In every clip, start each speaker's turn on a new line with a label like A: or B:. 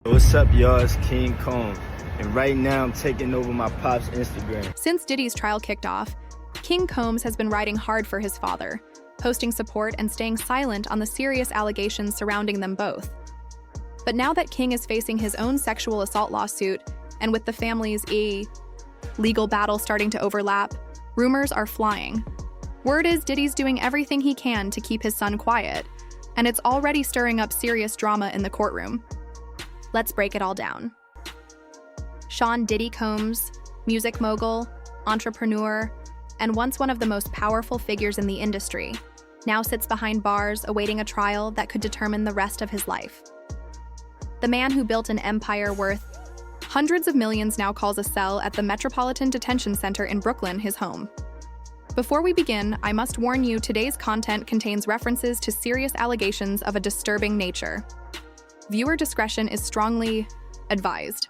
A: What's up, y'all? It's King Combs, and right now I'm taking over my pop's Instagram.
B: Since Diddy's trial kicked off, King Combs has been riding hard for his father, posting support and staying silent on the serious allegations surrounding them both. But now that King is facing his own sexual assault lawsuit, and with the family's legal battle starting to overlap, rumors are flying. Word is Diddy's doing everything he can to keep his son quiet, and it's already stirring up serious drama in the courtroom. Let's break it all down. Sean Diddy Combs, music mogul, entrepreneur, and once one of the most powerful figures in the industry, now sits behind bars awaiting a trial that could determine the rest of his life. The man who built an empire worth hundreds of millions now calls a cell at the Metropolitan Detention Center in Brooklyn his home. Before we begin, I must warn you today's content contains references to serious allegations of a disturbing nature. Viewer discretion is strongly advised.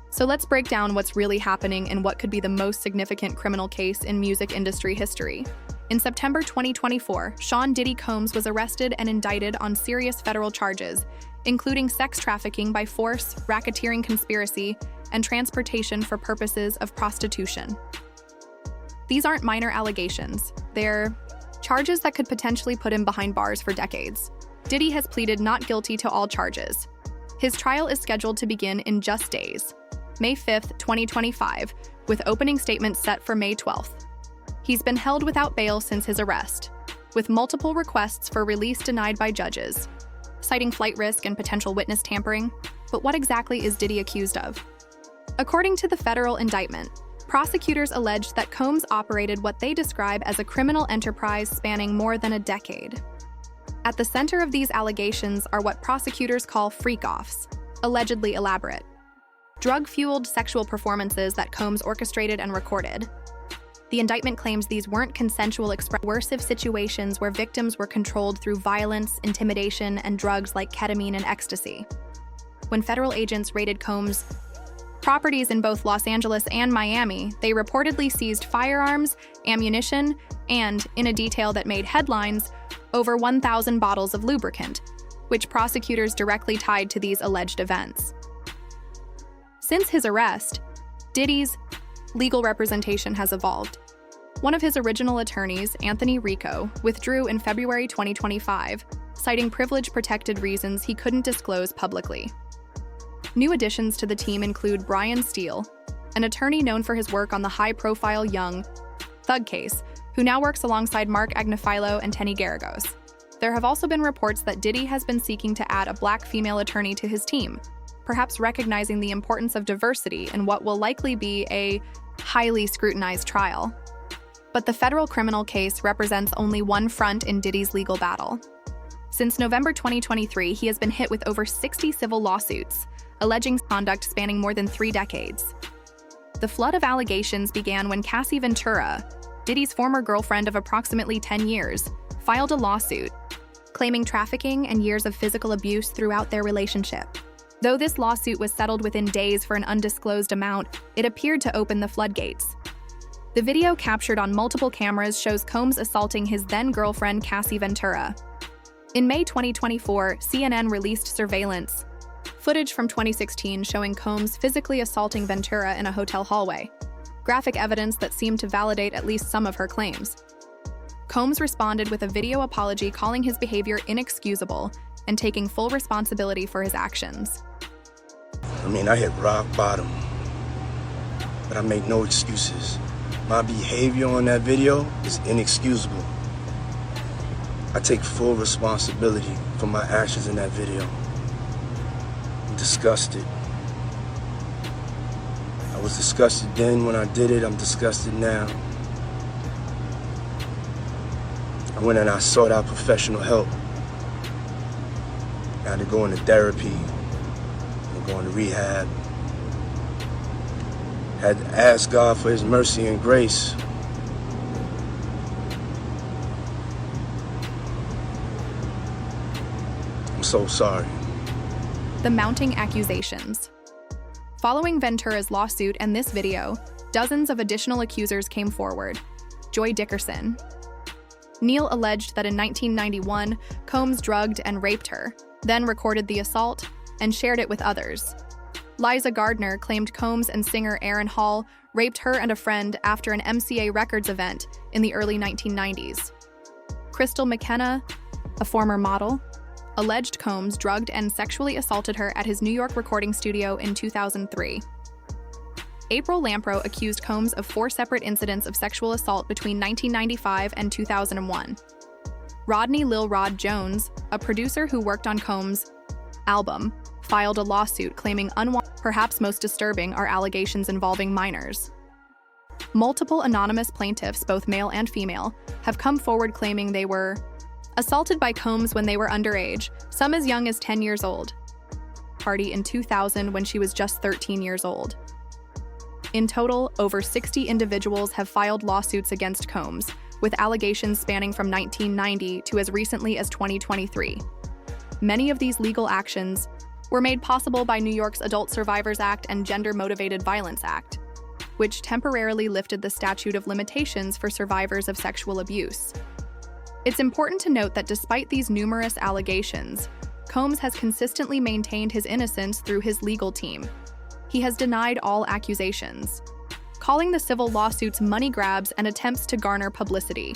B: So let's break down what's really happening in what could be the most significant criminal case in music industry history. In September 2024, Sean Diddy Combs was arrested and indicted on serious federal charges, including sex trafficking by force, racketeering conspiracy, and transportation for purposes of prostitution. These aren't minor allegations. They're charges that could potentially put him behind bars for decades. Diddy has pleaded not guilty to all charges. His trial is scheduled to begin in just days, May 5th, 2025, with opening statements set for May 12th. He's been held without bail since his arrest, with multiple requests for release denied by judges, citing flight risk and potential witness tampering. But what exactly is Diddy accused of? According to the federal indictment, prosecutors alleged that Combs operated what they describe as a criminal enterprise spanning more than a decade. At the center of these allegations are what prosecutors call freak-offs, allegedly elaborate, drug-fueled sexual performances that Combs orchestrated and recorded. The indictment claims these weren't consensual coercive situations where victims were controlled through violence, intimidation, and drugs like ketamine and ecstasy. When federal agents raided Combs' properties in both Los Angeles and Miami, they reportedly seized firearms, ammunition, and, in a detail that made headlines, over 1,000 bottles of lubricant, which prosecutors directly tied to these alleged events. Since his arrest, Diddy's legal representation has evolved. One of his original attorneys, Anthony Rico, withdrew in February 2025, citing privilege-protected reasons he couldn't disclose publicly. New additions to the team include Brian Steele, an attorney known for his work on the high-profile Young Thug case, who now works alongside Mark Agnifilo and Tenny Garagos. There have also been reports that Diddy has been seeking to add a black female attorney to his team, perhaps recognizing the importance of diversity in what will likely be a highly scrutinized trial. But the federal criminal case represents only one front in Diddy's legal battle. Since November 2023, he has been hit with over 60 civil lawsuits, alleging conduct spanning more than 3 decades. The flood of allegations began when Cassie Ventura, Diddy's former girlfriend of approximately 10 years, filed a lawsuit, claiming trafficking and years of physical abuse throughout their relationship. Though this lawsuit was settled within days for an undisclosed amount, it appeared to open the floodgates. The video captured on multiple cameras shows Combs assaulting his then-girlfriend Cassie Ventura. In May 2024, CNN released surveillance footage from 2016 showing Combs physically assaulting Ventura in a hotel hallway, graphic evidence that seemed to validate at least some of her claims. Combs responded with a video apology calling his behavior inexcusable and taking full responsibility for his actions.
C: I hit rock bottom, but I make no excuses. My behavior on that video is inexcusable. I take full responsibility for my actions in that video. I'm disgusted. I was disgusted then when I did it, I'm disgusted now. I went and I sought out professional help. I had to go into therapy, go into rehab. Had to ask God for His mercy and grace. I'm so sorry.
B: The Mounting Accusations. Following Ventura's lawsuit and this video, dozens of additional accusers came forward. Joy Dickerson. Neal alleged that in 1991, Combs drugged and raped her, then recorded the assault, and shared it with others. Liza Gardner claimed Combs and singer Aaron Hall raped her and a friend after an MCA Records event in the early 1990s. Crystal McKenna, a former model, alleged Combs drugged and sexually assaulted her at his New York recording studio in 2003. April Lampro accused Combs of 4 separate incidents of sexual assault between 1995 and 2001. Rodney Lil Rod Jones, a producer who worked on Combs' album, filed a lawsuit claiming unwanted. Perhaps most disturbing are allegations involving minors. Multiple anonymous plaintiffs, both male and female, have come forward claiming they were assaulted by Combs when they were underage, some as young as 10 years old. Party in 2000 when she was just 13 years old. In total, over 60 individuals have filed lawsuits against Combs, with allegations spanning from 1990 to as recently as 2023. Many of these legal actions were made possible by New York's Adult Survivors Act and Gender-Motivated Violence Act, which temporarily lifted the statute of limitations for survivors of sexual abuse. It's important to note that despite these numerous allegations, Combs has consistently maintained his innocence through his legal team. He has denied all accusations, calling the civil lawsuits money grabs and attempts to garner publicity.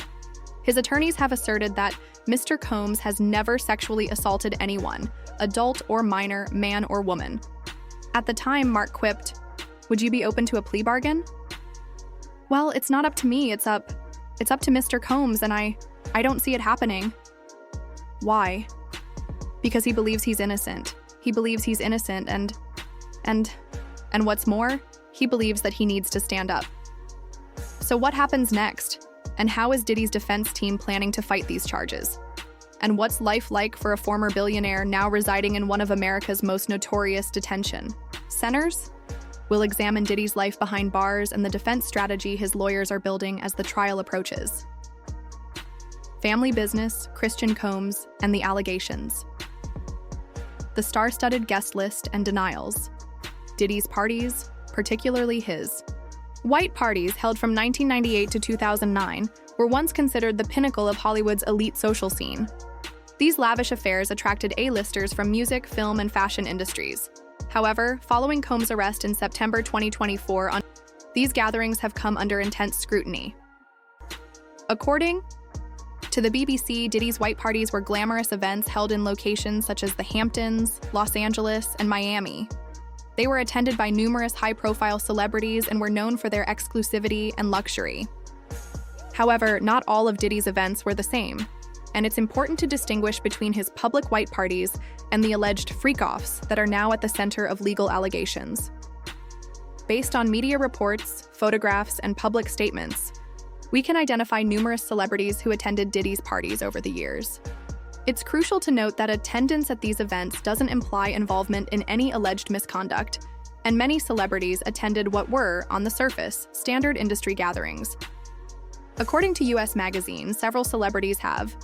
B: His attorneys have asserted that Mr. Combs has never sexually assaulted anyone, adult or minor, man or woman. At the time, Mark quipped, "Would you be open to a plea bargain?" "Well, it's not up to me, it's up to Mr. Combs, and I don't see it happening." Why? Because he believes he's innocent. He believes he's innocent and what's more, he believes that he needs to stand up. So what happens next? And how is Diddy's defense team planning to fight these charges? And what's life like for a former billionaire now residing in one of America's most notorious detention centers? We'll examine Diddy's life behind bars and the defense strategy his lawyers are building as the trial approaches. Family business, Christian Combs, and the allegations. The star-studded guest list and denials. Diddy's parties, particularly his white parties held from 1998 to 2009, were once considered the pinnacle of Hollywood's elite social scene. These lavish affairs attracted A-listers from music, film, and fashion industries. However, following Combs' arrest in September 2024, these gatherings have come under intense scrutiny. According to the BBC, Diddy's white parties were glamorous events held in locations such as the Hamptons, Los Angeles, and Miami. They were attended by numerous high-profile celebrities and were known for their exclusivity and luxury. However, not all of Diddy's events were the same, and it's important to distinguish between his public white parties and the alleged freak-offs that are now at the center of legal allegations. Based on media reports, photographs, and public statements, we can identify numerous celebrities who attended Diddy's parties over the years. It's crucial to note that attendance at these events doesn't imply involvement in any alleged misconduct, and many celebrities attended what were, on the surface, standard industry gatherings. According to US Magazine, several celebrities have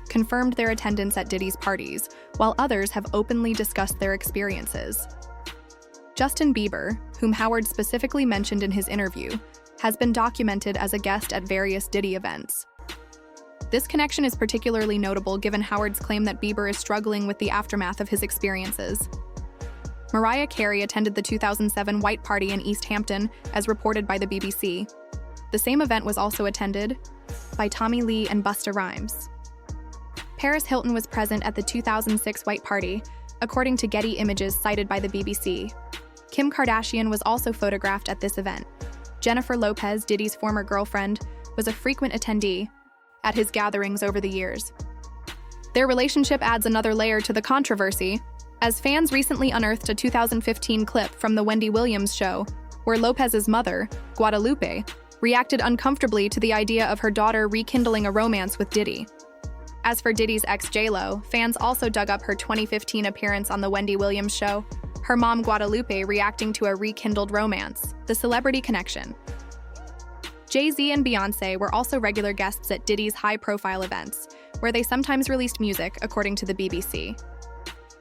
B: confirmed their attendance at Diddy's parties, while others have openly discussed their experiences. Justin Bieber, whom Howard specifically mentioned in his interview, has been documented as a guest at various Diddy events. This connection is particularly notable given Howard's claim that Bieber is struggling with the aftermath of his experiences. Mariah Carey attended the 2007 White Party in East Hampton, as reported by the BBC. The same event was also attended by Tommy Lee and Busta Rhymes. Paris Hilton was present at the 2006 White Party, according to Getty Images cited by the BBC. Kim Kardashian was also photographed at this event. Jennifer Lopez, Diddy's former girlfriend, was a frequent attendee at his gatherings over the years. Their relationship adds another layer to the controversy, as fans recently unearthed a 2015 clip from The Wendy Williams Show, where Lopez's mother, Guadalupe, reacted uncomfortably to the idea of her daughter rekindling a romance with Diddy. As for Diddy's ex J-Lo, fans also dug up her 2015 appearance on The Wendy Williams Show, her mom Guadalupe reacting to a rekindled romance, the celebrity connection. Jay-Z and Beyoncé were also regular guests at Diddy's high-profile events, where they sometimes released music, according to the BBC.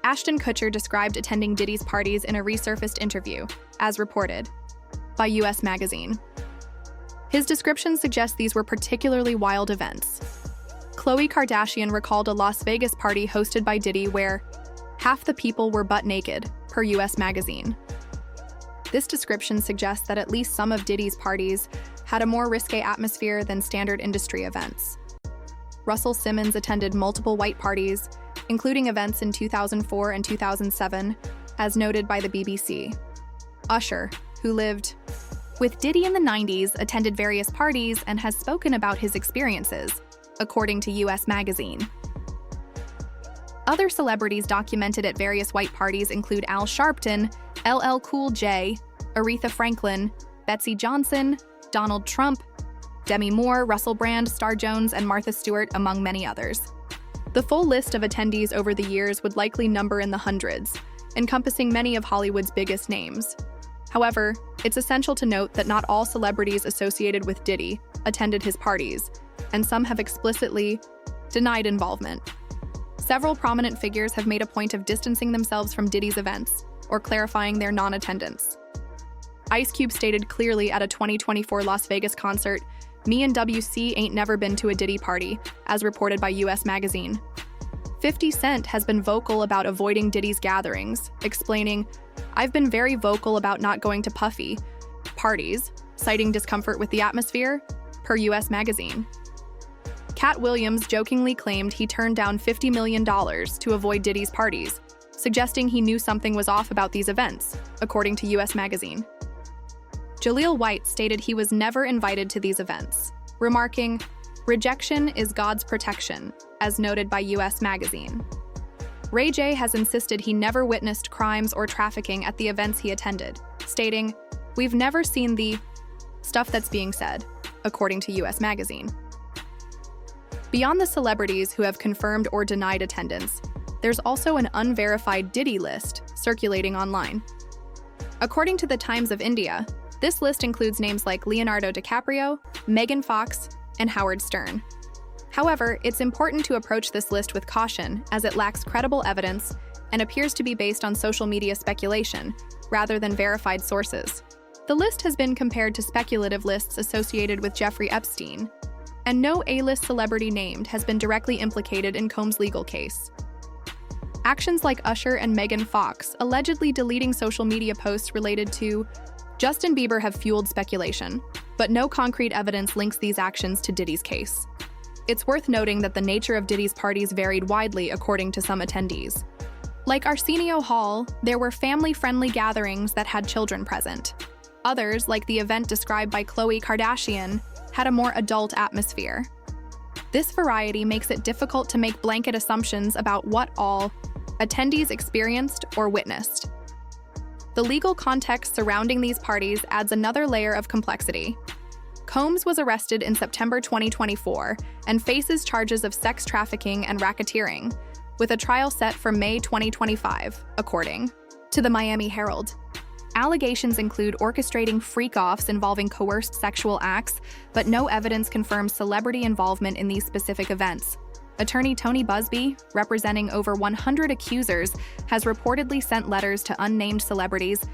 B: Ashton Kutcher described attending Diddy's parties in a resurfaced interview, as reported by US Magazine. His description suggests these were particularly wild events. Khloe Kardashian recalled a Las Vegas party hosted by Diddy where Half the people were butt naked, per US Magazine. This description suggests that at least some of Diddy's parties had a more risque atmosphere than standard industry events. Russell Simmons attended multiple white parties, including events in 2004 and 2007, as noted by the BBC. Usher, who lived with Diddy in the 90s, attended various parties and has spoken about his experiences, according to US Magazine. Other celebrities documented at various white parties include Al Sharpton, LL Cool J, Aretha Franklin, Betsy Johnson, Donald Trump, Demi Moore, Russell Brand, Star Jones, and Martha Stewart, among many others. The full list of attendees over the years would likely number in the hundreds, encompassing many of Hollywood's biggest names. However, it's essential to note that not all celebrities associated with Diddy attended his parties, and some have explicitly denied involvement. Several prominent figures have made a point of distancing themselves from Diddy's events or clarifying their non-attendance. Ice Cube stated clearly at a 2024 Las Vegas concert, "Me and WC ain't never been to a Diddy party," as reported by US Magazine. 50 Cent has been vocal about avoiding Diddy's gatherings, explaining, "I've been very vocal about not going to Puffy parties," citing discomfort with the atmosphere, per US Magazine. Cat Williams jokingly claimed he turned down $50 million to avoid Diddy's parties, suggesting he knew something was off about these events, according to US Magazine. Jaleel White stated he was never invited to these events, remarking, "Rejection is God's protection," as noted by US Magazine. Ray J has insisted he never witnessed crimes or trafficking at the events he attended, stating, "We've never seen the stuff that's being said," according to US Magazine. Beyond the celebrities who have confirmed or denied attendance, there's also an unverified Diddy list circulating online. According to the Times of India, this list includes names like Leonardo DiCaprio, Megan Fox, and Howard Stern. However, it's important to approach this list with caution as it lacks credible evidence and appears to be based on social media speculation rather than verified sources. The list has been compared to speculative lists associated with Jeffrey Epstein, and no A-list celebrity named has been directly implicated in Combs' legal case. Actions like Usher and Megan Fox allegedly deleting social media posts related to Justin Bieber have fueled speculation, but no concrete evidence links these actions to Diddy's case. It's worth noting that the nature of Diddy's parties varied widely according to some attendees. Like Arsenio Hall, there were family-friendly gatherings that had children present. Others, like the event described by Khloe Kardashian, had a more adult atmosphere. This variety makes it difficult to make blanket assumptions about what all attendees experienced or witnessed. The legal context surrounding these parties adds another layer of complexity. Combs was arrested in September 2024 and faces charges of sex trafficking and racketeering, with a trial set for May 2025, according to the Miami Herald. Allegations include orchestrating freak-offs involving coerced sexual acts, but no evidence confirms celebrity involvement in these specific events. Attorney Tony Busby, representing over 100 accusers, has reportedly sent letters to unnamed celebrities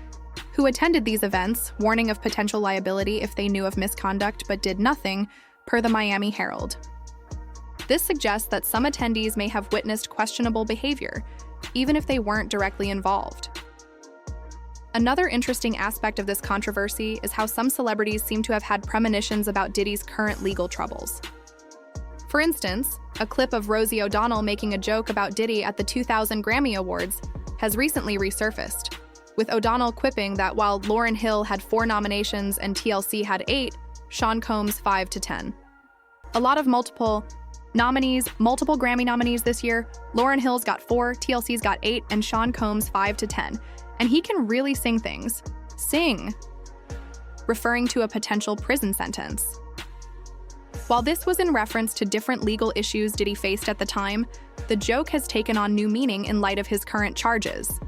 B: who attended these events, warning of potential liability if they knew of misconduct but did nothing, per the Miami Herald. This suggests that some attendees may have witnessed questionable behavior, even if they weren't directly involved. Another interesting aspect of this controversy is how some celebrities seem to have had premonitions about Diddy's current legal troubles. For instance, a clip of Rosie O'Donnell making a joke about Diddy at the 2000 Grammy Awards has recently resurfaced, with O'Donnell quipping that while Lauryn Hill had 4 nominations and TLC had 8, Sean Combs 5 to 10. A lot of multiple Grammy nominees this year. Lauryn Hill's got 4, TLC's got 8, and Sean Combs 5 to 10. And he can really sing things. Sing! Referring to a potential prison sentence. While this was in reference to different legal issues Diddy faced at the time, the joke has taken on new meaning in light of his current charges.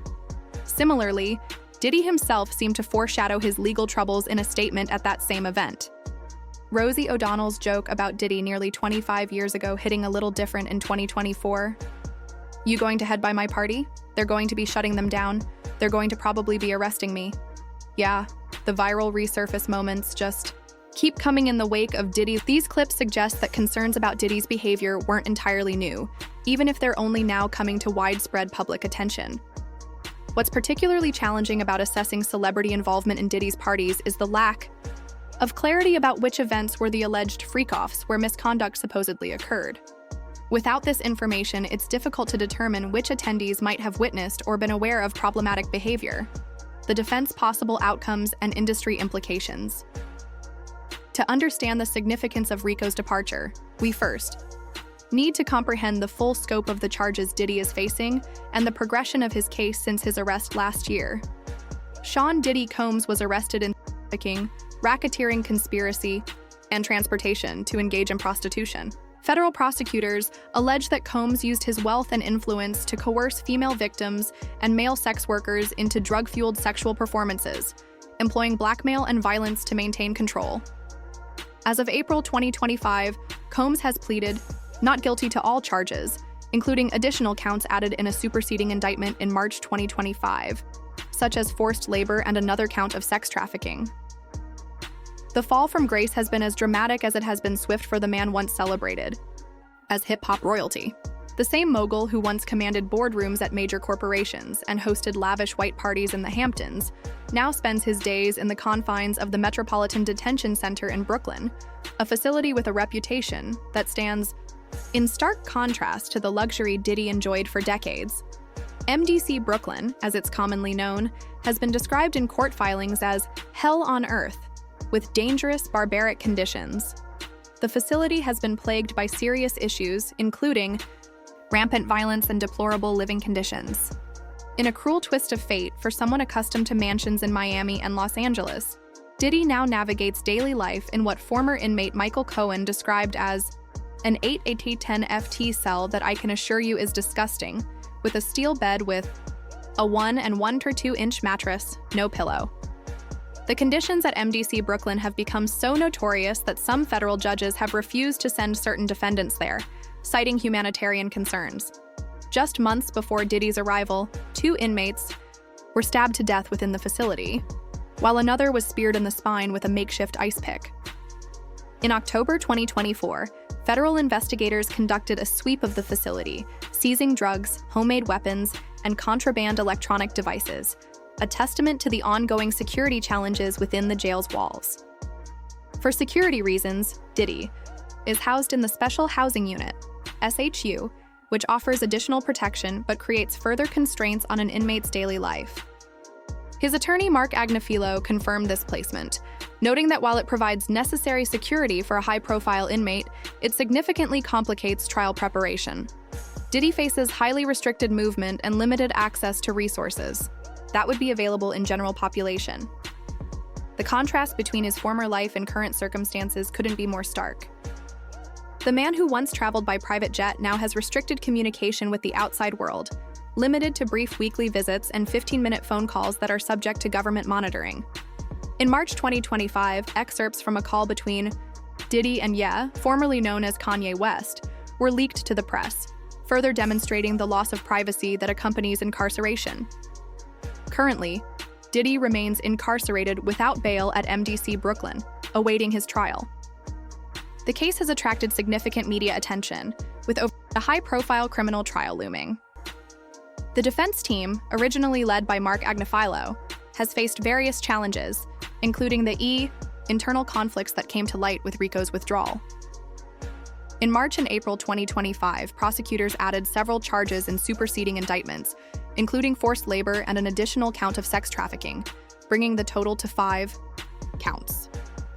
B: Similarly, Diddy himself seemed to foreshadow his legal troubles in a statement at that same event. Rosie O'Donnell's joke about Diddy nearly 25 years ago hitting a little different in 2024. "You going to head by my party? They're going to be shutting them down. They're going to probably be arresting me." Yeah, the viral resurface moments just keep coming in the wake of Diddy. These clips suggest that concerns about Diddy's behavior weren't entirely new, even if they're only now coming to widespread public attention. What's particularly challenging about assessing celebrity involvement in Diddy's parties is the lack of clarity about which events were the alleged freak-offs where misconduct supposedly occurred. Without this information, it's difficult to determine which attendees might have witnessed or been aware of problematic behavior, the defense possible outcomes, and industry implications. To understand the significance of Rico's departure, we first need to comprehend the full scope of the charges Diddy is facing and the progression of his case since his arrest last year. Sean Diddy Combs was arrested in trafficking, racketeering, conspiracy, and transportation to engage in prostitution. Federal prosecutors allege that Combs used his wealth and influence to coerce female victims and male sex workers into drug-fueled sexual performances, employing blackmail and violence to maintain control. As of April 2025, Combs has pleaded not guilty to all charges, including additional counts added in a superseding indictment in March 2025, such as forced labor and another count of sex trafficking. The fall from grace has been as dramatic as it has been swift for the man once celebrated as hip-hop royalty. The same mogul who once commanded boardrooms at major corporations and hosted lavish white parties in the Hamptons now spends his days in the confines of the Metropolitan Detention Center in Brooklyn, a facility with a reputation that stands in stark contrast to the luxury Diddy enjoyed for decades. MDC Brooklyn, as it's commonly known, has been described in court filings as hell on earth, with dangerous, barbaric conditions. The facility has been plagued by serious issues, including rampant violence and deplorable living conditions. In a cruel twist of fate for someone accustomed to mansions in Miami and Los Angeles, Diddy now navigates daily life in what former inmate Michael Cohen described as an 8/10 FT cell that I can assure you is disgusting, with a steel bed with a 1 1/2 inch mattress, no pillow. The conditions at MDC Brooklyn have become so notorious that some federal judges have refused to send certain defendants there, citing humanitarian concerns. Just months before Diddy's arrival, 2 inmates were stabbed to death within the facility, while another was speared in the spine with a makeshift ice pick. In October 2024, federal investigators conducted a sweep of the facility, seizing drugs, homemade weapons, and contraband electronic devices, a testament to the ongoing security challenges within the jail's walls. For security reasons, Diddy is housed in the Special Housing Unit, SHU, which offers additional protection but creates further constraints on an inmate's daily life. His attorney, Mark Agnafilo, confirmed this placement, noting that while it provides necessary security for a high-profile inmate, it significantly complicates trial preparation. Diddy faces highly restricted movement and limited access to resources that would be available in general population. The contrast between his former life and current circumstances couldn't be more stark. The man who once traveled by private jet now has restricted communication with the outside world, limited to brief weekly visits and 15-minute phone calls that are subject to government monitoring. In March 2025, excerpts from a call between Diddy and Ye, formerly known as Kanye West, were leaked to the press, further demonstrating the loss of privacy that accompanies incarceration. Currently, Diddy remains incarcerated without bail at MDC Brooklyn, awaiting his trial. The case has attracted significant media attention, with a high-profile criminal trial looming. The defense team, originally led by Mark Agnafilo, has faced various challenges, including the internal conflicts that came to light with Rico's withdrawal. In March and April 2025, prosecutors added several charges in superseding indictments, including forced labor and an additional count of sex trafficking, bringing the total to 5 counts.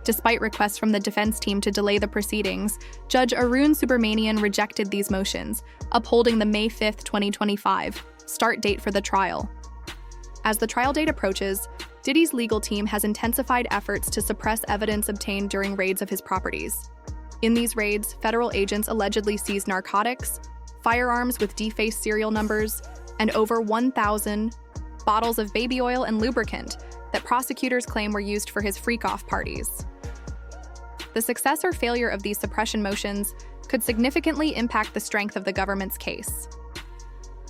B: Despite requests from the defense team to delay the proceedings, Judge Arun Subramanian rejected these motions, upholding the May 5, 2025, start date for the trial. As the trial date approaches, Diddy's legal team has intensified efforts to suppress evidence obtained during raids of his properties. In these raids, federal agents allegedly seized narcotics, firearms with defaced serial numbers, and over 1,000 bottles of baby oil and lubricant that prosecutors claim were used for his freak-off parties. The success or failure of these suppression motions could significantly impact the strength of the government's case.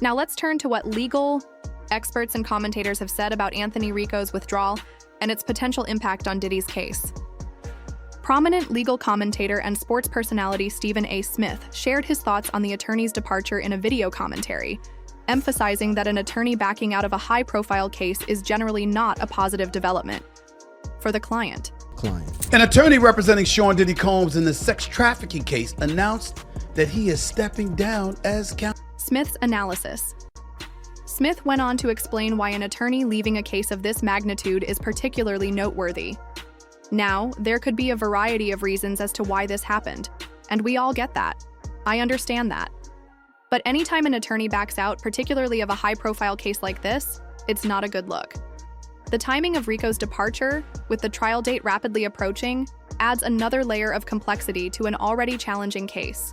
B: Now let's turn to what legal experts and commentators have said about Anthony Rico's withdrawal and its potential impact on Diddy's case. Prominent legal commentator and sports personality Stephen A. Smith shared his thoughts on the attorney's departure in a video commentary, emphasizing that an attorney backing out of a high-profile case is generally not a positive development for the client.
D: An attorney representing Sean Diddy Combs in the sex trafficking case announced that he is stepping down as counsel.
B: Smith's analysis. Smith went on to explain why an attorney leaving a case of this magnitude is particularly noteworthy. Now, there could be a variety of reasons as to why this happened, and we all get that. I understand that. But anytime an attorney backs out, particularly of a high-profile case like this, it's not a good look. The timing of Rico's departure, with the trial date rapidly approaching, adds another layer of complexity to an already challenging case.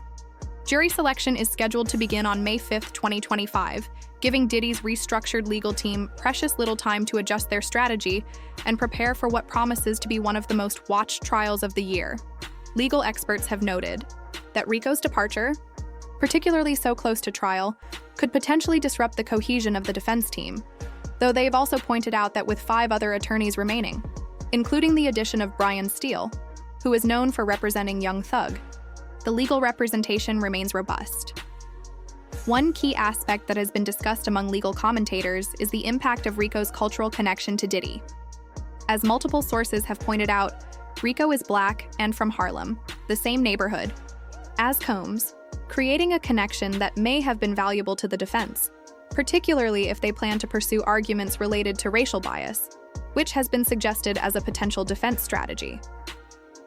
B: Jury selection is scheduled to begin on May 5, 2025, giving Diddy's restructured legal team precious little time to adjust their strategy and prepare for what promises to be one of the most watched trials of the year. Legal experts have noted that Rico's departure, particularly so close to trial, could potentially disrupt the cohesion of the defense team, though they've also pointed out that with 5 other attorneys remaining, including the addition of Brian Steele, who is known for representing Young Thug, the legal representation remains robust. One key aspect that has been discussed among legal commentators is the impact of Rico's cultural connection to Diddy. As multiple sources have pointed out, Rico is black and from Harlem, the same neighborhood as Combs, creating a connection that may have been valuable to the defense, particularly if they plan to pursue arguments related to racial bias, which has been suggested as a potential defense strategy.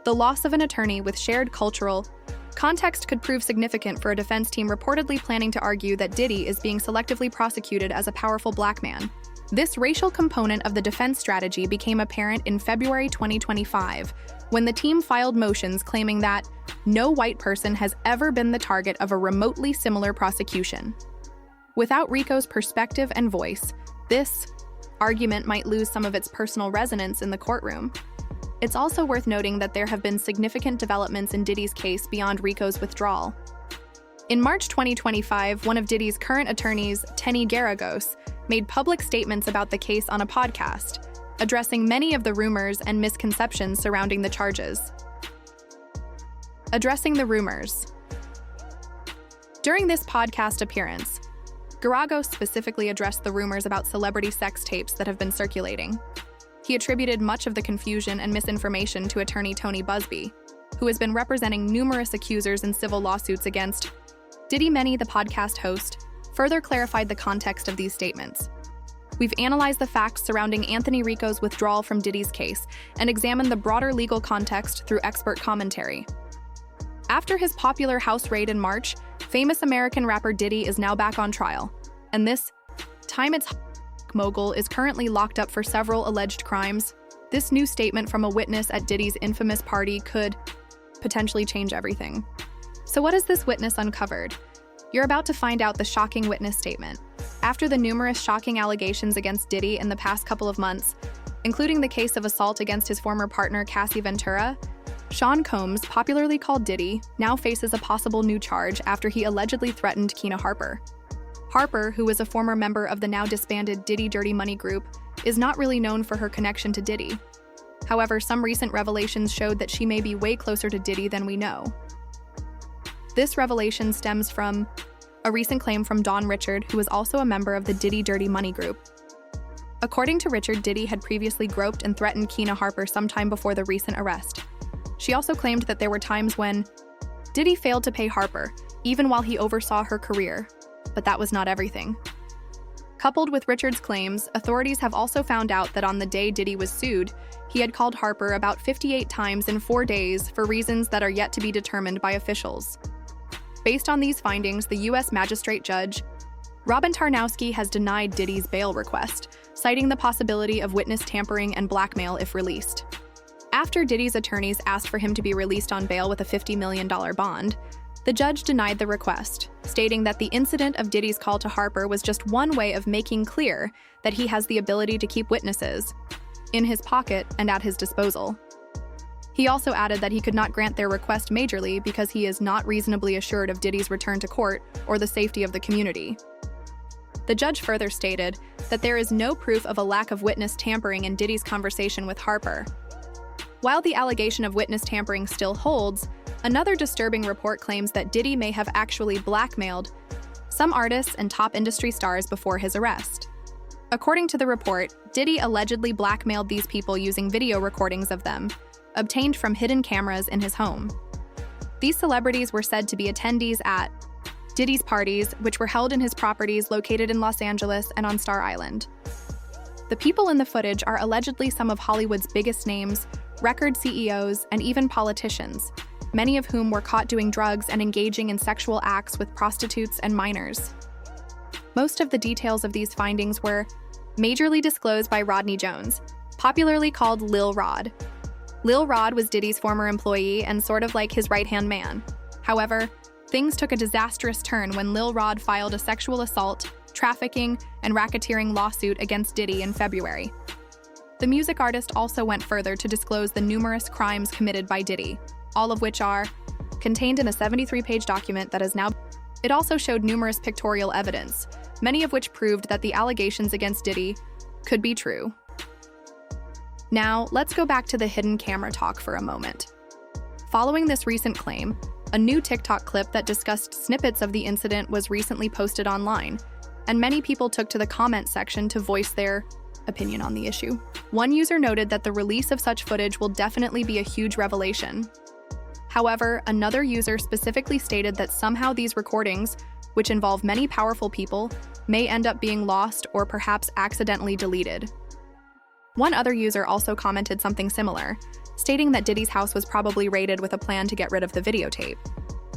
B: The loss of an attorney with shared cultural context could prove significant for a defense team reportedly planning to argue that Diddy is being selectively prosecuted as a powerful black man. This racial component of the defense strategy became apparent in February 2025, when the team filed motions claiming that no white person has ever been the target of a remotely similar prosecution. Without Rico's perspective and voice, this argument might lose some of its personal resonance in the courtroom. It's also worth noting that there have been significant developments in Diddy's case beyond Rico's withdrawal. In March 2025, one of Diddy's current attorneys, Tenny Garagos, made public statements about the case on a podcast, addressing many of the rumors and misconceptions surrounding the charges. Addressing the rumors. During this podcast appearance, Garagos specifically addressed the rumors about celebrity sex tapes that have been circulating. He attributed much of the confusion and misinformation to attorney Tony Busby, who has been representing numerous accusers in civil lawsuits against Diddy. Many, the podcast host, further clarified the context of these statements. We've analyzed the facts surrounding Anthony Rico's withdrawal from Diddy's case and examined the broader legal context through expert commentary. After his popular house raid in March, famous American rapper Diddy is now back on trial, and this time its mogul is currently locked up for several alleged crimes. This new statement from a witness at Diddy's infamous party could potentially change everything. So what has this witness uncovered? You're about to find out the shocking witness statement. After the numerous shocking allegations against Diddy in the past couple of months, including the case of assault against his former partner Cassie Ventura, Sean Combs, popularly called Diddy, now faces a possible new charge after he allegedly threatened Kina Harper. Harper, who is a former member of the now disbanded Diddy Dirty Money Group, is not really known for her connection to Diddy. However, some recent revelations showed that she may be way closer to Diddy than we know. This revelation stems from a recent claim from Don Richard, who is also a member of the Diddy Dirty Money Group. According to Richard, Diddy had previously groped and threatened Kina Harper sometime before the recent arrest. She also claimed that there were times when Diddy failed to pay Harper, even while he oversaw her career. But that was not everything. Coupled with Richard's claims, authorities have also found out that on the day Diddy was sued, he had called Harper about 58 times in 4 days for reasons that are yet to be determined by officials. Based on these findings, the U.S. Magistrate Judge Robin Tarnowski has denied Diddy's bail request, citing the possibility of witness tampering and blackmail if released. After Diddy's attorneys asked for him to be released on bail with a $50 million bond, the judge denied the request, stating that the incident of Diddy's call to Harper was just one way of making clear that he has the ability to keep witnesses in his pocket and at his disposal. He also added that he could not grant their request majorly because he is not reasonably assured of Diddy's return to court or the safety of the community. The judge further stated that there is no proof of a lack of witness tampering in Diddy's conversation with Harper. While the allegation of witness tampering still holds, another disturbing report claims that Diddy may have actually blackmailed some artists and top industry stars before his arrest. According to the report, Diddy allegedly blackmailed these people using video recordings of them, obtained from hidden cameras in his home. These celebrities were said to be attendees at Diddy's parties, which were held in his properties located in Los Angeles and on Star Island. The people in the footage are allegedly some of Hollywood's biggest names, record CEOs, and even politicians, many of whom were caught doing drugs and engaging in sexual acts with prostitutes and minors. Most of the details of these findings were majorly disclosed by Rodney Jones, popularly called Lil Rod. Lil Rod was Diddy's former employee and sort of like his right-hand man. However, things took a disastrous turn when Lil Rod filed a sexual assault, trafficking, and racketeering lawsuit against Diddy in February. The music artist also went further to disclose the numerous crimes committed by Diddy, all of which are contained in a 73-page document that is now. It also showed numerous pictorial evidence, many of which proved that the allegations against Diddy could be true. Now, let's go back to the hidden camera talk for a moment. Following this recent claim, a new TikTok clip that discussed snippets of the incident was recently posted online, and many people took to the comment section to voice their opinion on the issue. One user noted that the release of such footage will definitely be a huge revelation. However, another user specifically stated that somehow these recordings, which involve many powerful people, may end up being lost or perhaps accidentally deleted. One other user also commented something similar, stating that Diddy's house was probably raided with a plan to get rid of the videotape.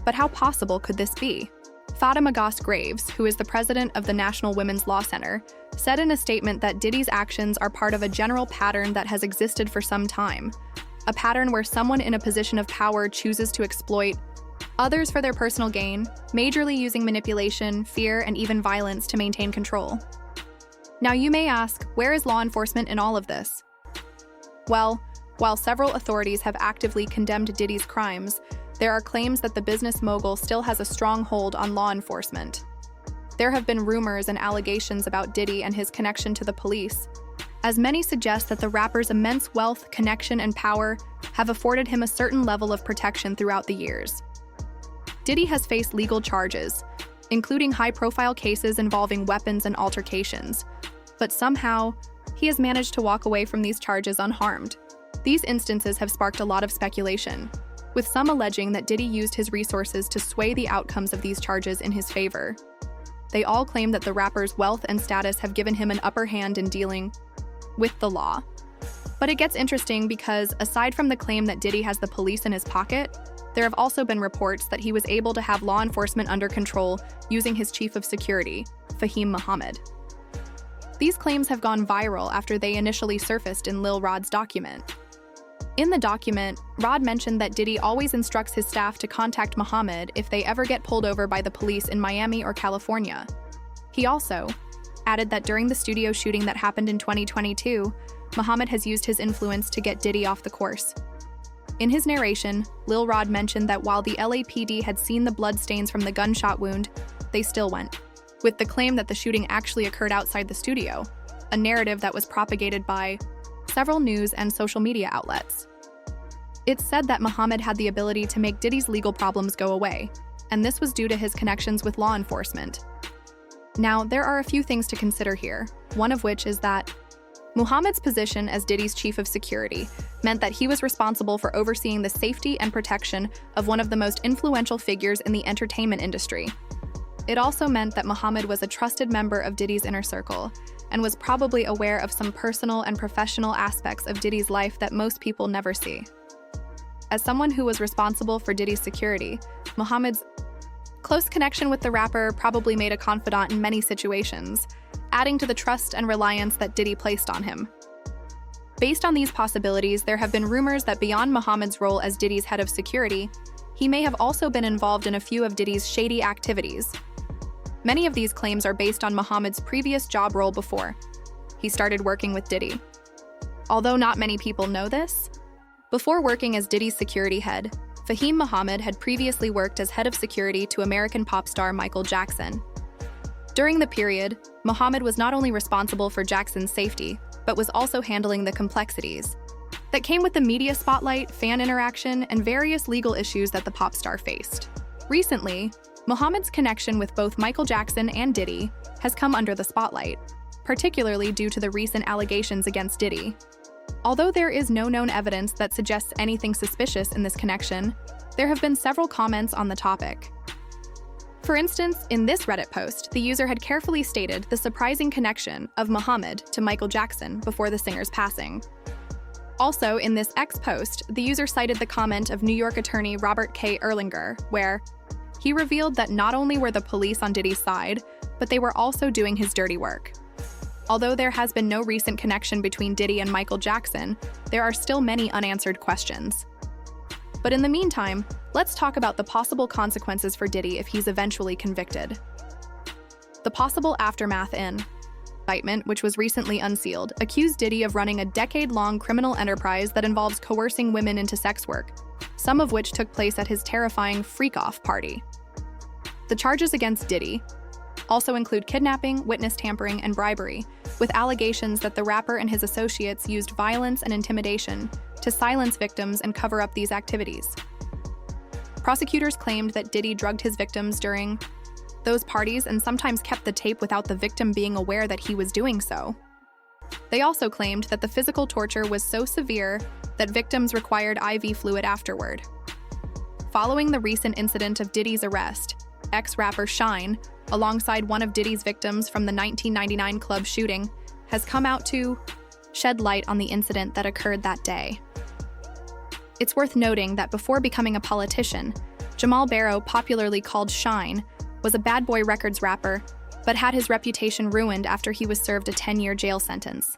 B: But how possible could this be? Fatima Goss Graves, who is the president of the National Women's Law Center, said in a statement that Diddy's actions are part of a general pattern that has existed for some time, a pattern where someone in a position of power chooses to exploit others for their personal gain, majorly using manipulation, fear, and even violence to maintain control. Now you may ask, where is law enforcement in all of this? Well, while several authorities have actively condemned Diddy's crimes, there are claims that the business mogul still has a strong hold on law enforcement. There have been rumors and allegations about Diddy and his connection to the police, as many suggest that the rapper's immense wealth, connection, and power have afforded him a certain level of protection throughout the years. Diddy has faced legal charges, including high-profile cases involving weapons and altercations, but somehow, he has managed to walk away from these charges unharmed. These instances have sparked a lot of speculation, with some alleging that Diddy used his resources to sway the outcomes of these charges in his favor. They all claim that the rapper's wealth and status have given him an upper hand in dealing with the law. But it gets interesting because, aside from the claim that Diddy has the police in his pocket, there have also been reports that he was able to have law enforcement under control using his chief of security, Fahim Muhammad. These claims have gone viral after they initially surfaced in Lil Rod's document. In the document, Rod mentioned that Diddy always instructs his staff to contact Muhammad if they ever get pulled over by the police in Miami or California. He also added that during the studio shooting that happened in 2022, Muhammad has used his influence to get Diddy off the course. In his narration, Lil Rod mentioned that while the LAPD had seen the bloodstains from the gunshot wound, they still went, with the claim that the shooting actually occurred outside the studio, a narrative that was propagated by several news and social media outlets. It's said that Muhammad had the ability to make Diddy's legal problems go away, and this was due to his connections with law enforcement. Now, there are a few things to consider here, one of which is that Muhammad's position as Diddy's chief of security meant that he was responsible for overseeing the safety and protection of one of the most influential figures in the entertainment industry. It also meant that Muhammad was a trusted member of Diddy's inner circle and was probably aware of some personal and professional aspects of Diddy's life that most people never see. As someone who was responsible for Diddy's security, Muhammad's close connection with the rapper probably made a confidant in many situations, adding to the trust and reliance that Diddy placed on him. Based on these possibilities, there have been rumors that beyond Muhammad's role as Diddy's head of security, he may have also been involved in a few of Diddy's shady activities. Many of these claims are based on Muhammad's previous job role before he started working with Diddy. Although not many people know this, before working as Diddy's security head, Fahim Muhammad had previously worked as head of security to American pop star Michael Jackson. During the period, Muhammad was not only responsible for Jackson's safety, but was also handling the complexities that came with the media spotlight, fan interaction, and various legal issues that the pop star faced. Recently, Muhammad's connection with both Michael Jackson and Diddy has come under the spotlight, particularly due to the recent allegations against Diddy. Although there is no known evidence that suggests anything suspicious in this connection, there have been several comments on the topic. For instance, in this Reddit post, the user had carefully stated the surprising connection of Muhammad to Michael Jackson before the singer's passing. Also, in this X post, the user cited the comment of New York attorney Robert K. Erlinger, where he revealed that not only were the police on Diddy's side, but they were also doing his dirty work. Although there has been no recent connection between Diddy and Michael Jackson, there are still many unanswered questions. But in the meantime, let's talk about the possible consequences for Diddy if he's eventually convicted. The possible aftermath indictment, which was recently unsealed, accused Diddy of running a decade-long criminal enterprise that involves coercing women into sex work, some of which took place at his terrifying freak-off party. The charges against Diddy also include kidnapping, witness tampering, and bribery, with allegations that the rapper and his associates used violence and intimidation to silence victims and cover up these activities. Prosecutors claimed that Diddy drugged his victims during those parties and sometimes kept the tape without the victim being aware that he was doing so. They also claimed that the physical torture was so severe that victims required IV fluid afterward. Following the recent incident of Diddy's arrest, ex-rapper Shine, alongside one of Diddy's victims from the 1999 club shooting, has come out to shed light on the incident that occurred that day. It's worth noting that before becoming a politician, Jamal Barrow, popularly called Shine, was a Bad Boy Records rapper, but had his reputation ruined after he was served a 10-year jail sentence.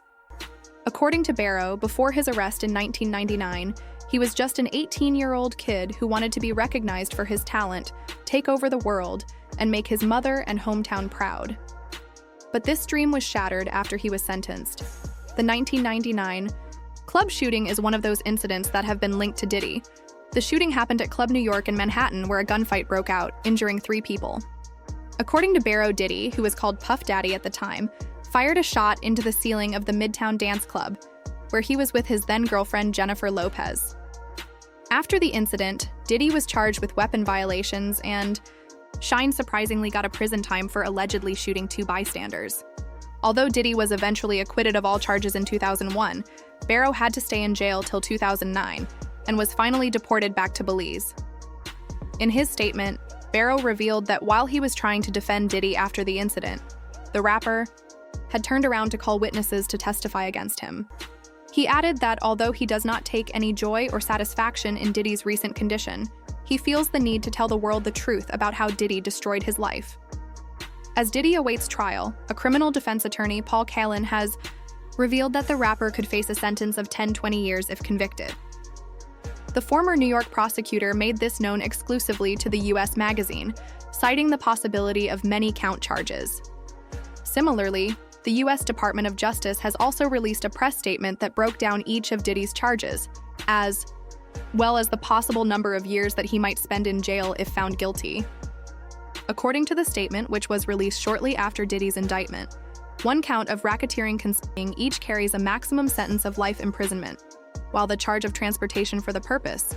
B: According to Barrow, before his arrest in 1999, he was just an 18-year-old kid who wanted to be recognized for his talent, take over the world, and make his mother and hometown proud. But this dream was shattered after he was sentenced. The 1999 club shooting is one of those incidents that have been linked to Diddy. The shooting happened at Club New York in Manhattan, where a gunfight broke out, injuring 3 people. According to Barrow, Diddy, who was called Puff Daddy at the time, fired a shot into the ceiling of the Midtown Dance Club, where he was with his then-girlfriend Jennifer Lopez. After the incident, Diddy was charged with weapon violations, and Shine surprisingly got a prison time for allegedly shooting 2 bystanders. Although Diddy was eventually acquitted of all charges in 2001, Barrow had to stay in jail till 2009 and was finally deported back to Belize. In his statement, Barrow revealed that while he was trying to defend Diddy after the incident, the rapper had turned around to call witnesses to testify against him. He added that although he does not take any joy or satisfaction in Diddy's recent condition, he feels the need to tell the world the truth about how Diddy destroyed his life. As Diddy awaits trial, a criminal defense attorney, Paul Callan, has revealed that the rapper could face a sentence of 10-20 years if convicted. The former New York prosecutor made this known exclusively to the U.S. Magazine, citing the possibility of many count charges. Similarly, the U.S. Department of Justice has also released a press statement that broke down each of Diddy's charges, as well as the possible number of years that he might spend in jail if found guilty. According to the statement, which was released shortly after Diddy's indictment, 1 count of racketeering conspiring each carries a maximum sentence of life imprisonment, while the charge of transportation for the purpose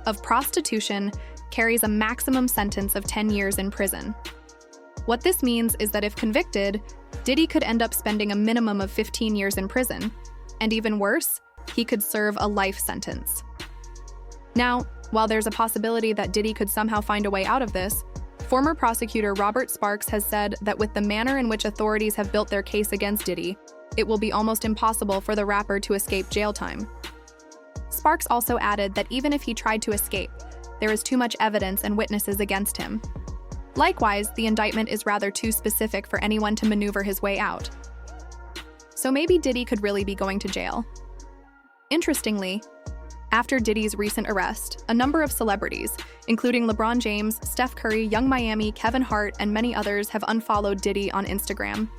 B: of prostitution carries a maximum sentence of 10 years in prison. What this means is that if convicted, Diddy could end up spending a minimum of 15 years in prison, and even worse, he could serve a life sentence. Now, while there's a possibility that Diddy could somehow find a way out of this, former prosecutor Robert Sparks has said that with the manner in which authorities have built their case against Diddy, it will be almost impossible for the rapper to escape jail time. Sparks also added that even if he tried to escape, there is too much evidence and witnesses against him. Likewise, the indictment is rather too specific for anyone to maneuver his way out. So maybe Diddy could really be going to jail. Interestingly, after Diddy's recent arrest, a number of celebrities, including LeBron James, Steph Curry, Young Miami, Kevin Hart, and many others, have unfollowed Diddy on Instagram.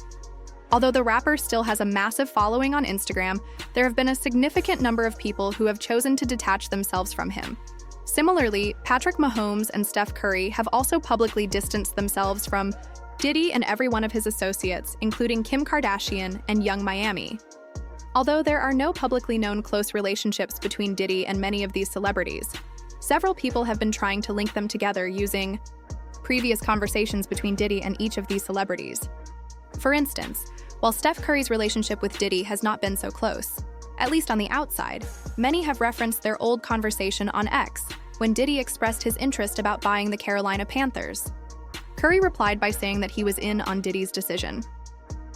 B: Although the rapper still has a massive following on Instagram, there have been a significant number of people who have chosen to detach themselves from him. Similarly, Patrick Mahomes and Steph Curry have also publicly distanced themselves from Diddy and every one of his associates, including Kim Kardashian and Young Miami. Although there are no publicly known close relationships between Diddy and many of these celebrities, several people have been trying to link them together using previous conversations between Diddy and each of these celebrities. For instance, while Steph Curry's relationship with Diddy has not been so close, at least on the outside, many have referenced their old conversation on X when Diddy expressed his interest about buying the Carolina Panthers. Curry replied by saying that he was in on Diddy's decision.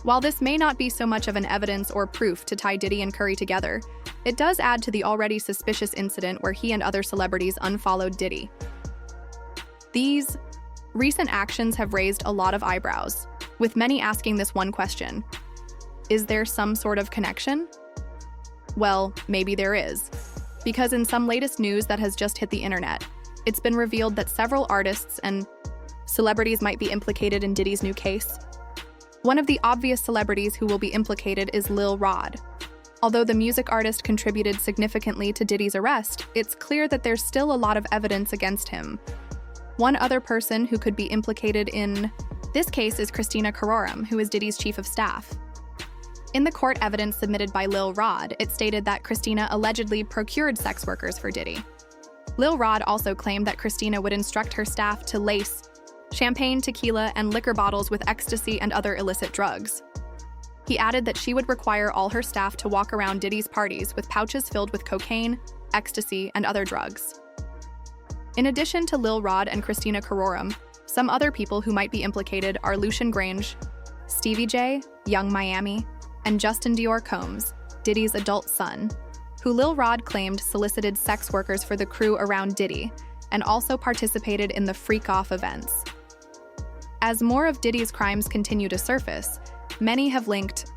B: While this may not be so much of an evidence or proof to tie Diddy and Curry together, it does add to the already suspicious incident where he and other celebrities unfollowed Diddy. These recent actions have raised a lot of eyebrows, with many asking this one question: is there some sort of connection? Well, maybe there is, because in some latest news that has just hit the internet, it's been revealed that several artists and celebrities might be implicated in Diddy's new case. One of the obvious celebrities who will be implicated is Lil Rod. Although the music artist contributed significantly to Diddy's arrest, it's clear that there's still a lot of evidence against him. One other person who could be implicated in this case is Christina Carrorum, who is Diddy's chief of staff. In the court evidence submitted by Lil Rod, it stated that Christina allegedly procured sex workers for Diddy. Lil Rod also claimed that Christina would instruct her staff to lace champagne, tequila, and liquor bottles with ecstasy and other illicit drugs. He added that she would require all her staff to walk around Diddy's parties with pouches filled with cocaine, ecstasy, and other drugs. In addition to Lil Rod and Christina Carrorum, some other people who might be implicated are Lucian Grange, Stevie J, Young Miami, and Justin Dior Combs, Diddy's adult son, who Lil Rod claimed solicited sex workers for the crew around Diddy and also participated in the freak-off events. As more of Diddy's crimes continue to surface, many have linked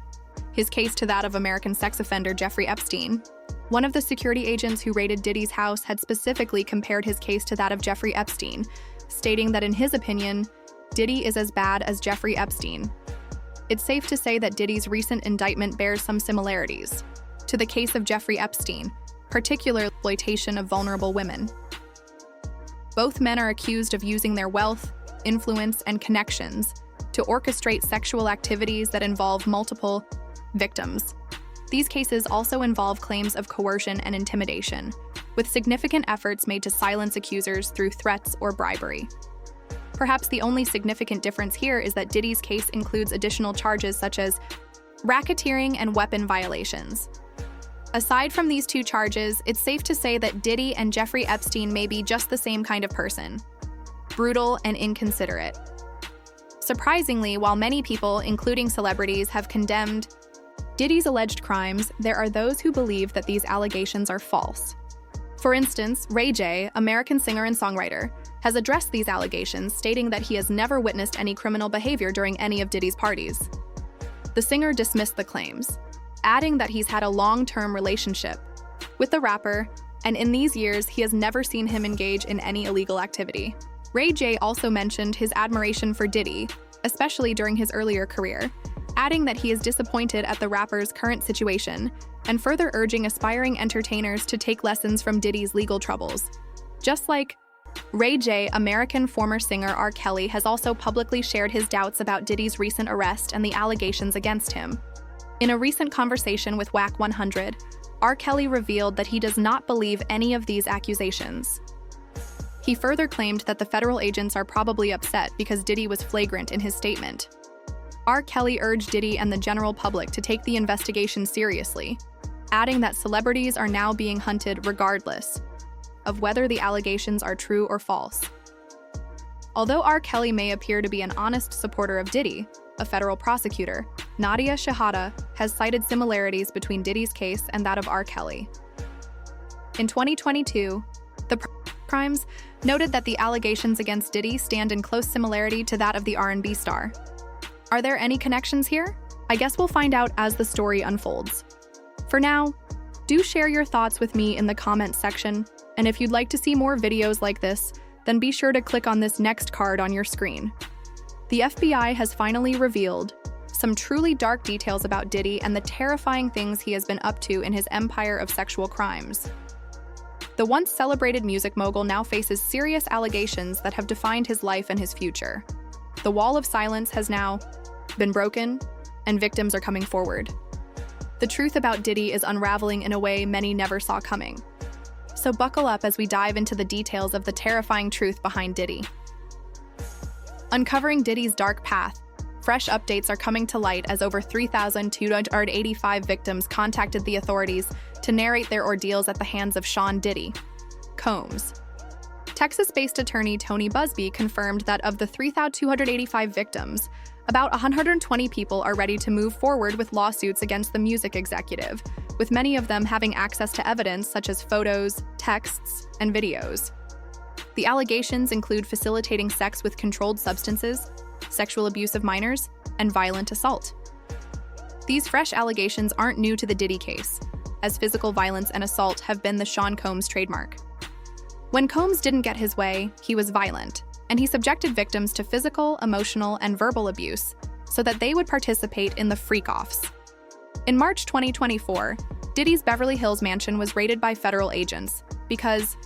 B: his case to that of American sex offender Jeffrey Epstein. One of the security agents who raided Diddy's house had specifically compared his case to that of Jeffrey Epstein, stating that in his opinion, Diddy is as bad as Jeffrey Epstein. It's safe to say that Diddy's recent indictment bears some similarities to the case of Jeffrey Epstein, particularly exploitation of vulnerable women. Both men are accused of using their wealth, influence, and connections to orchestrate sexual activities that involve multiple victims. These cases also involve claims of coercion and intimidation, with significant efforts made to silence accusers through threats or bribery. Perhaps the only significant difference here is that Diddy's case includes additional charges such as racketeering and weapon violations. Aside from these two charges, it's safe to say that Diddy and Jeffrey Epstein may be just the same kind of person: brutal and inconsiderate. Surprisingly, while many people, including celebrities, have condemned Diddy's alleged crimes, there are those who believe that these allegations are false. For instance, Ray J, American singer and songwriter, has addressed these allegations, stating that he has never witnessed any criminal behavior during any of Diddy's parties. The singer dismissed the claims, adding that he's had a long-term relationship with the rapper, and in these years, he has never seen him engage in any illegal activity. Ray J also mentioned his admiration for Diddy, especially during his earlier career, adding that he is disappointed at the rapper's current situation and further urging aspiring entertainers to take lessons from Diddy's legal troubles. Just like Ray J, American former singer R. Kelly has also publicly shared his doubts about Diddy's recent arrest and the allegations against him. In a recent conversation with Whack 100, R. Kelly revealed that he does not believe any of these accusations. He further claimed that the federal agents are probably upset because Diddy was flagrant in his statement. R. Kelly urged Diddy and the general public to take the investigation seriously, adding that celebrities are now being hunted regardless of whether the allegations are true or false. Although R. Kelly may appear to be an honest supporter of Diddy, a federal prosecutor, Nadia Shahada, has cited similarities between Diddy's case and that of R. Kelly. In 2022, the crimes noted that the allegations against Diddy stand in close similarity to that of the R&B star. Are there any connections here? I guess we'll find out as the story unfolds. For now, do share your thoughts with me in the comments section, and if you'd like to see more videos like this, then be sure to click on this next card on your screen. The FBI has finally revealed some truly dark details about Diddy and the terrifying things he has been up to in his empire of sexual crimes. The once celebrated music mogul now faces serious allegations that have defined his life and his future. The wall of silence has now been broken, and victims are coming forward. The truth about Diddy is unraveling in a way many never saw coming. So buckle up as we dive into the details of the terrifying truth behind Diddy. Uncovering Diddy's dark path, fresh updates are coming to light as over 3,285 victims contacted the authorities to narrate their ordeals at the hands of Sean Diddy Combs. Texas-based attorney Tony Busby confirmed that of the 3,285 victims, about 120 people are ready to move forward with lawsuits against the music executive, with many of them having access to evidence such as photos, texts, and videos. The allegations include facilitating sex with controlled substances, sexual abuse of minors, and violent assault. These fresh allegations aren't new to the Diddy case, as physical violence and assault have been the Sean Combs trademark. When Combs didn't get his way, he was violent, and he subjected victims to physical, emotional, and verbal abuse so that they would participate in the freak-offs. In March 2024, Diddy's Beverly Hills mansion was raided by federal agents because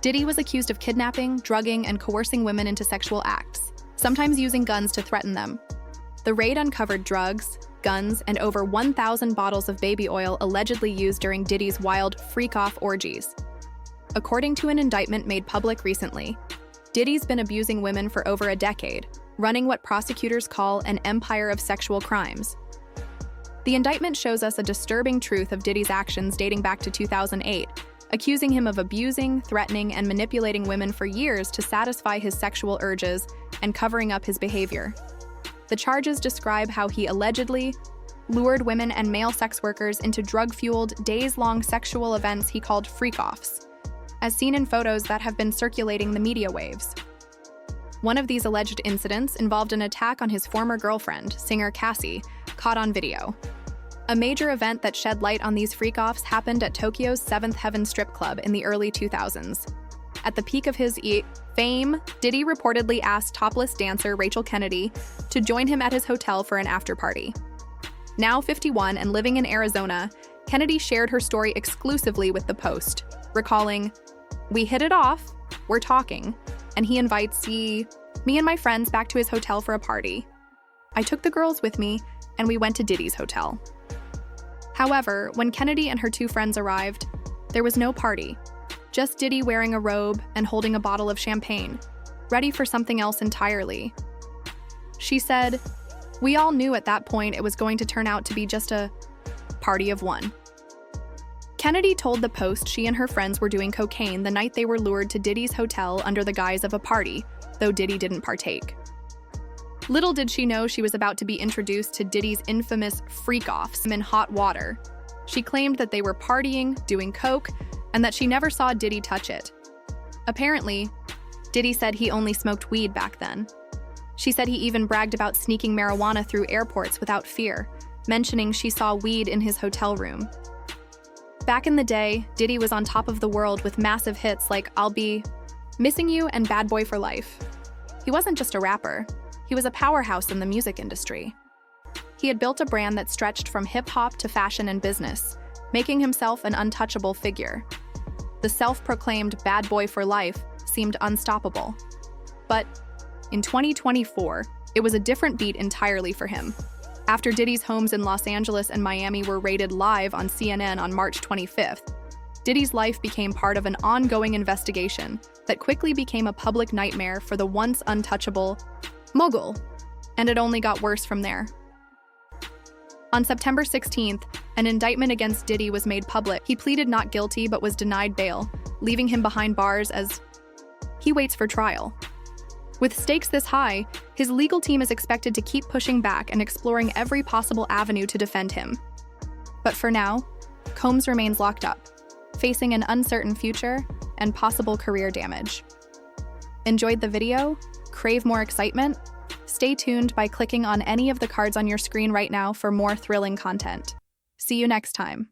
B: Diddy was accused of kidnapping, drugging, and coercing women into sexual acts, sometimes using guns to threaten them. The raid uncovered drugs, guns, and over 1,000 bottles of baby oil allegedly used during Diddy's wild freak-off orgies. According to an indictment made public recently, Diddy's been abusing women for over a decade, running what prosecutors call an empire of sexual crimes. The indictment shows us a disturbing truth of Diddy's actions dating back to 2008, accusing him of abusing, threatening, and manipulating women for years to satisfy his sexual urges and covering up his behavior. The charges describe how he allegedly lured women and male sex workers into drug-fueled, days-long sexual events he called freak-offs, as seen in photos that have been circulating the media waves. One of these alleged incidents involved an attack on his former girlfriend, singer Cassie, caught on video. A major event that shed light on these freak-offs happened at Tokyo's Seventh Heaven strip club in the early 2000s. At the peak of his fame, Diddy reportedly asked topless dancer Rachel Kennedy to join him at his hotel for an after-party. Now 51 and living in Arizona, Kennedy shared her story exclusively with the Post, recalling, "We hit it off, we're talking, and he invites me and my friends back to his hotel for a party. I took the girls with me, and we went to Diddy's hotel." However, when Kennedy and her two friends arrived, there was no party, just Diddy wearing a robe and holding a bottle of champagne, ready for something else entirely. She said, "We all knew at that point it was going to turn out to be just a party of one." Kennedy told the Post she and her friends were doing cocaine the night they were lured to Diddy's hotel under the guise of a party, though Diddy didn't partake. Little did she know she was about to be introduced to Diddy's infamous freak-offs in hot water. She claimed that they were partying, doing coke, and that she never saw Diddy touch it. Apparently, Diddy said he only smoked weed back then. She said he even bragged about sneaking marijuana through airports without fear, mentioning she saw weed in his hotel room. Back in the day, Diddy was on top of the world with massive hits like I'll Be Missing You and Bad Boy for Life. He wasn't just a rapper, he was a powerhouse in the music industry. He had built a brand that stretched from hip-hop to fashion and business, making himself an untouchable figure. The self-proclaimed bad boy for life seemed unstoppable. But in 2024, it was a different beat entirely for him. After Diddy's homes in Los Angeles and Miami were raided live on CNN on March 25th, Diddy's life became part of an ongoing investigation that quickly became a public nightmare for the once untouchable mogul, and it only got worse from there. On September 16th, an indictment against Diddy was made public. He pleaded not guilty but was denied bail, leaving him behind bars as he waits for trial. With stakes this high, his legal team is expected to keep pushing back and exploring every possible avenue to defend him. But for now, Combs remains locked up, facing an uncertain future and possible career damage. Enjoyed the video? Crave more excitement? Stay tuned by clicking on any of the cards on your screen right now for more thrilling content. See you next time.